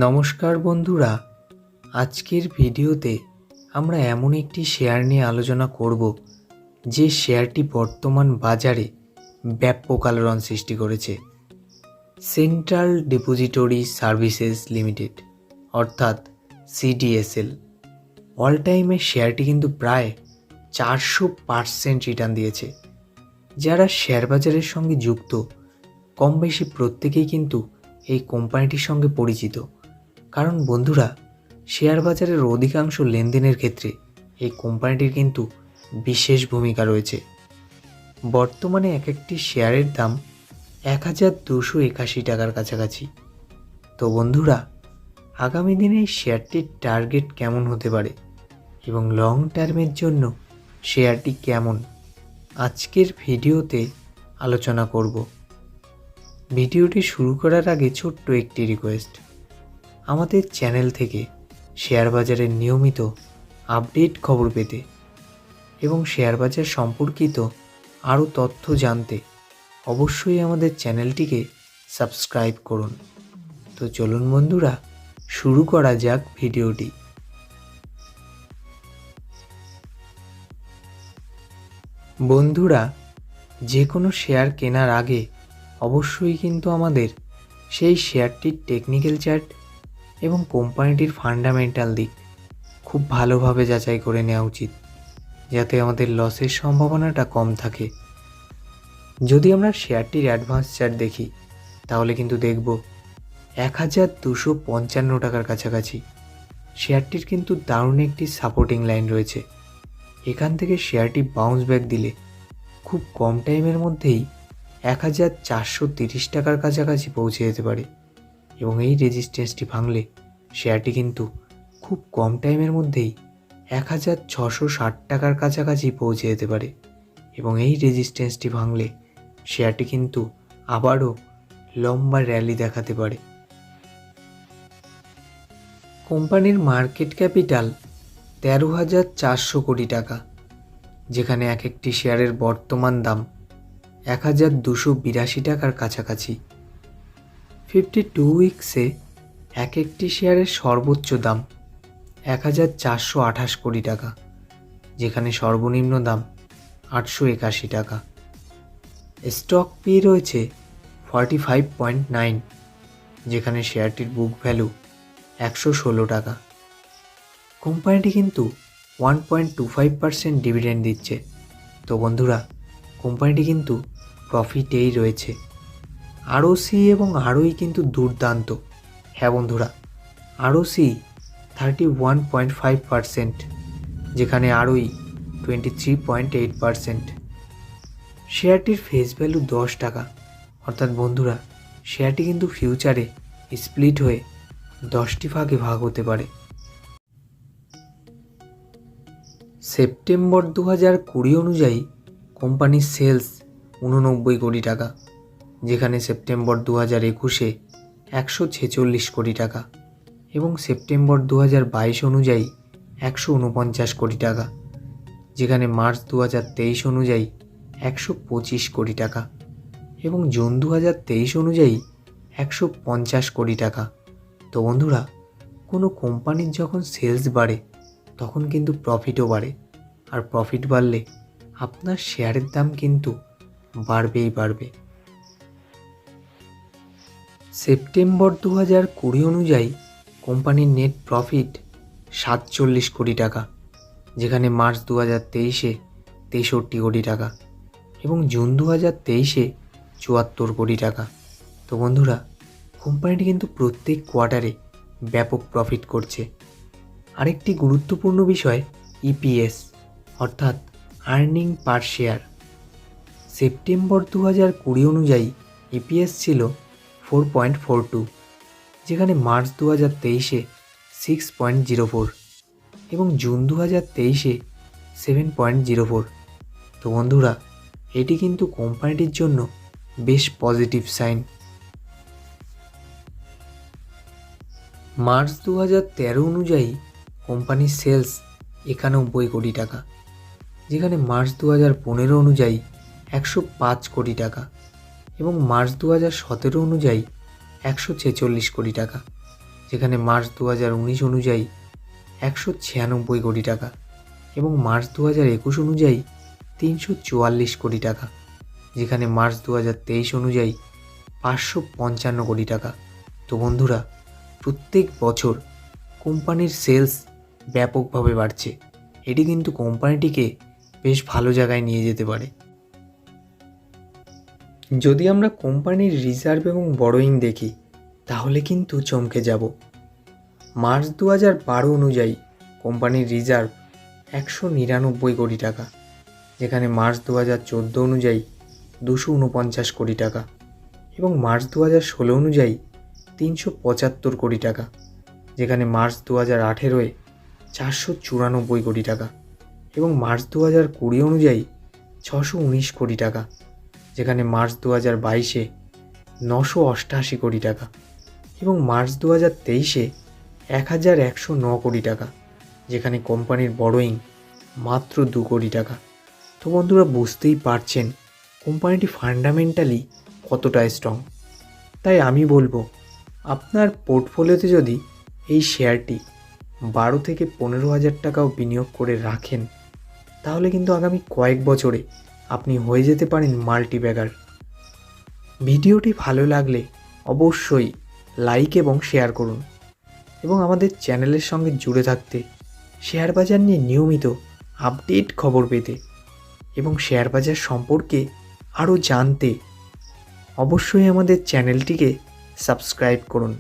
নমস্কার বন্ধুরা, আজকের ভিডিওতে আমরা এমন একটি শেয়ার নিয়ে আলোচনা করব যে শেয়ারটি বর্তমান বাজারে ব্যাপক আলোড়ন সৃষ্টি করেছে। সেন্ট্রাল ডিপোজিটরি সার্ভিসেস লিমিটেড অর্থাৎ cdsl অল টাইমের শেয়ারটি কিন্তু প্রায় 400% রিটার্ন দিয়েছে। যারা শেয়ার বাজারের সঙ্গে যুক্ত কম বেশি প্রত্যেকেই কিন্তু এই কোম্পানিটির সঙ্গে পরিচিত, কারণ বন্ধুরা শেয়ার বাজারের অধিকাংশ লেনদেনের ক্ষেত্রে এই কোম্পানিটির কিন্তু বিশেষ ভূমিকা রয়েছে। বর্তমানে এক একটি শেয়ারের দাম 1281 টাকার কাছাকাছি। তো বন্ধুরা, আগামী দিনে এই শেয়ারটির টার্গেট কেমন হতে পারে এবং লং টার্মের জন্য শেয়ারটি কেমন, আজকের ভিডিওতে আলোচনা করব। ভিডিওটি শুরু করার আগে ছোট্ট একটি রিকোয়েস্ট, আমাদের চ্যানেল থেকে শেয়ার বাজারের নিয়মিত আপডেট খবর পেতে এবং শেয়ার বাজার সম্পর্কিত আরও তথ্য জানতে অবশ্যই আমাদের চ্যানেলটিকে সাবস্ক্রাইব করুন। তো চলুন বন্ধুরা, শুরু করা যাক ভিডিওটি। বন্ধুরা, যে কোনো শেয়ার কেনার আগে অবশ্যই কিন্তু আমাদের সেই শেয়ারটির টেকনিক্যাল চার্ট এবং কোম্পানিটির ফান্ডামেন্টাল দিক খুব ভালোভাবে যাচাই করে নেওয়া উচিত, যাতে আমাদের লসের সম্ভাবনাটা কম থাকে। যদি আমরা শেয়ারটির অ্যাডভান্স চার্ট দেখি তাহলে কিন্তু দেখব 1255 টাকার কাছাকাছি শেয়ারটির কিন্তু দারুণ একটি সাপোর্টিং লাইন রয়েছে। এখান থেকে শেয়ারটি বাউন্স ব্যাক দিলে খুব কম টাইমের মধ্যেই 1430 টাকার কাছাকাছি পৌঁছে যেতে পারে এবং এই রেজিস্ট্যান্সটি ভাঙলে শেয়ারটি কিন্তু খুব কম টাইমের মধ্যেই 1660 টাকার কাছাকাছি পৌঁছে যেতে পারে এবং এই রেজিস্ট্যান্সটি ভাঙলে শেয়ারটি কিন্তু আবারও লম্বা র্যালি দেখাতে পারে। কোম্পানির মার্কেট ক্যাপিটাল 13,400 কোটি টাকা, যেখানে এক একটি শেয়ারের বর্তমান দাম 1282 টাকার কাছাকাছি। 52 উইকসে এক একটি শেয়ারের সর্বোচ্চ দাম 1428 কোটি টাকা, যেখানে সর্বনিম্ন দাম 881 টাকা। স্টক পি রয়েছে 45.9, যেখানে শেয়ারটির বুক ভ্যালু 116 টাকা। কোম্পানিটি কিন্তু 1.25% ডিভিডেন্ড দিচ্ছে। তো বন্ধুরা, কোম্পানিটি কিন্তু প্রফিটেই রয়েছে। আরওসি এবং আরওই কিন্তু দুর্দান্ত। হ্যাঁ বন্ধুরা, আরওসি 31.5%, যেখানে আরওই 23.8%। শেয়ারটির ফেস ভ্যালু 10 টাকা, অর্থাৎ বন্ধুরা শেয়ারটি কিন্তু ফিউচারে স্প্লিট হয়ে 10টি ভাগে ভাগ হতে পারে। সেপ্টেম্বর 2020 অনুযায়ী কোম্পানির সেলস 89 কোটি টাকা, যেখানে সেপ্টেম্বর 2021-এ 146 কোটি টাকা এবং সেপ্টেম্বর 2022 অনুযায়ী 149 কোটি টাকা, যেখানে মার্চ 2023 অনুযায়ী 125 কোটি টাকা এবং জুন 2023 অনুযায়ী 150 কোটি টাকা। তো বন্ধুরা, কোনো কোম্পানির যখন সেলস বাড়ে তখন কিন্তু প্রফিটও বাড়ে, আর প্রফিট বাড়লে আপনার শেয়ারের দাম কিন্তু বাড়বেই বাড়বে। সেপ্টেম্বর 2020 অনুযায়ী কোম্পানির নেট প্রফিট 47 কোটি টাকা, যেখানে মার্চ 2023-এ 63 কোটি টাকা এবং জুন 2023-এ 74 কোটি টাকা। তো বন্ধুরা, কোম্পানিটি কিন্তু প্রত্যেক কোয়ার্টারে ব্যাপক প্রফিট করছে। আরেকটি গুরুত্বপূর্ণ বিষয় ইপিএস অর্থাৎ আর্নিং পার শেয়ার। সেপ্টেম্বর 2020 অনুযায়ী ইপিএস ছিল 4.42, যেখানে মার্চ 2023-এ 6.04 এবং জুন 2023-এ 7.04। তো বন্ধুরা, এটি কিন্তু কোম্পানিটির জন্য বেশ পজিটিভ সাইন। মার্চ 2013 অনুযায়ী কোম্পানির সেলস 91 কোটি টাকা, যেখানে মার্চ 2015 অনুযায়ী 105 কোটি টাকা এবং মার্চ 2017 অনুযায়ী 146 কোটি টাকা যেখানে মার্চ 2019 অনুযায়ী 196 কোটি টাকা এবং মার্চ 2021 অনুযায়ী 344 কোটি টাকা, যেখানে মার্চ 2023 অনুযায়ী 555 কোটি টাকা। তো বন্ধুরা, প্রত্যেক বছর কোম্পানির সেলস ব্যাপকভাবে বাড়ছে। এটি কিন্তু কোম্পানিটিকে বেশ ভালো জায়গায় নিয়ে যেতে পারে। যদি আমরা কোম্পানির রিজার্ভ এবং বরোয়িং দেখি তাহলে কিন্তু চমকে যাব। মার্চ 2012 অনুযায়ী কোম্পানির রিজার্ভ 199 কোটি টাকা, যেখানে মার্চ 2014 অনুযায়ী 249 কোটি টাকা এবং মার্চ 2016 অনুযায়ী 375 কোটি টাকা, যেখানে মার্চ 2018 494 কোটি টাকা এবং মার্চ 2020 অনুযায়ী 619 কোটি টাকা, যেখানে মার্চ 2022 988 কোটি টাকা এবং মার্চ 2023 1109 কোটি টাকা, যেখানে কোম্পানির বরোয়িং মাত্র 2 কোটি টাকা। তো বন্ধুরা, বুঝতেই পারছেন কোম্পানিটি ফান্ডামেন্টালি কতটা স্ট্রং। তাই আমি বলবো, আপনার পোর্টফোলিওতে যদি এই শেয়ারটি 12 থেকে 15,000 টাকাও বিনিয়োগ করে রাখেন তাহলে কিন্তু আগামী কয়েক বছরে আপনি হয়ে যেতে পারেন মাল্টিব্যাগার। ভিডিওটি ভালো লাগলে অবশ্যই লাইক এবং শেয়ার করুন এবং আমাদের চ্যানেলের সঙ্গে জুড়ে থাকতে, শেয়ার বাজার নিয়ে নিয়মিত আপডেট খবর পেতে এবং শেয়ার বাজার সম্পর্কে আরও জানতে অবশ্যই আমাদের চ্যানেলটিকে সাবস্ক্রাইব করুন।